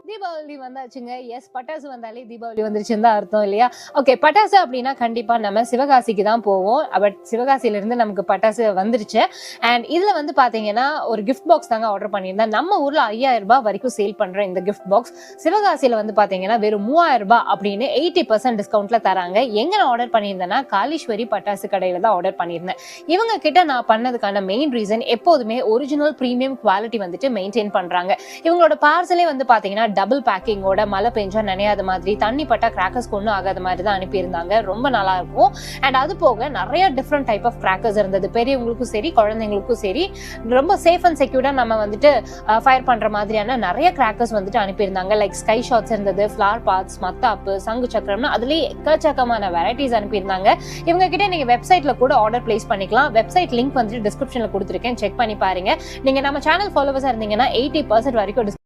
தீபாவளி வந்தாச்சுங்க. எஸ், பட்டாசு வந்தாலே தீபாவளி வந்துருச்சுன்னு தான் அர்த்தம் இல்லையா? ஓகே, பட்டாசு அப்படின்னா கண்டிப்பா நம்ம சிவகாசிக்கு தான் போவோம். பட் சிவகாசியில இருந்து நமக்கு பட்டாசு வந்துருச்சு. அண்ட் இதுல வந்து பாத்தீங்கன்னா ஒரு கிஃப்ட் பாக்ஸ் தாங்க ஆர்டர் பண்ணியிருந்தேன். நம்ம ஊர்ல 5000 ரூபாய் வரைக்கும் சேல் பண்ற இந்த கிஃப்ட் பாக்ஸ் சிவகாசியில வந்து பாத்தீங்கன்னா வெறும் 3000 ரூபாய் அப்படின்னு 80% டிஸ்கவுண்ட்ல தராங்க. எங்க நான் ஆர்டர் பண்ணியிருந்தேன்னா காளீஸ்வரி பட்டாசு கடையில தான் ஆர்டர் பண்ணியிருந்தேன். இவங்க கிட்ட நான் பண்ணதுக்கான மெயின் ரீசன் எப்போதுமே ஒரிஜினல் பிரீமியம் குவாலிட்டி வந்துட்டு மெயின்டைன் பண்றாங்க. இவங்களோட பார்சலே வந்து பாத்தீங்கன்னா டபுள் பேக்கிங்கோட மழை பெஞ்சா நினையாத மாதிரி, தண்ணி பட்டா கிராக்கர்ஸ் கொண்டு ஆகாத மாதிரி தான் அனுப்பியிருந்தாங்க. ரொம்ப நல்லா இருக்கும். அண்ட் அது போக நிறைய டிஃப்ரெண்ட் டைப் ஆஃப் கிராக்கர்ஸ் இருந்தது. பெரியவங்களுக்கும் சரி குழந்தைங்களுக்கும் சரி ரொம்ப சேஃப் அண்ட் செக்யூர்டா நம்ம வந்துட்டு ஃபயர் பண்ற மாதிரியான நிறைய கிராக்கர்ஸ் வந்துட்டு அனுப்பியிருந்தாங்க. லைக் ஸ்கை ஷாட்ஸ் இருந்தது, ஃபிளார் பாத்ஸ், மத்தாப்பு, சங்கு சக்கரம்னு அதுலேயே எக்கச்சக்கமான வெரைட்டிஸ் அனுப்பியிருந்தாங்க. இவங்க கிட்ட நீங்க வெப்சைட்ல கூட ஆர்டர் பிளேஸ் பண்ணிக்கலாம். வெப்சைட் லிங்க் வந்துட்டு டிஸ்கிரிப்ஷன்ல கொடுத்துருக்கேன், செக் பண்ணி பாருங்க. நீங்க நம்ம சேனல் ஃபாலோவர்ஸா இருந்தீங்கன்னா 80% வரைக்கும்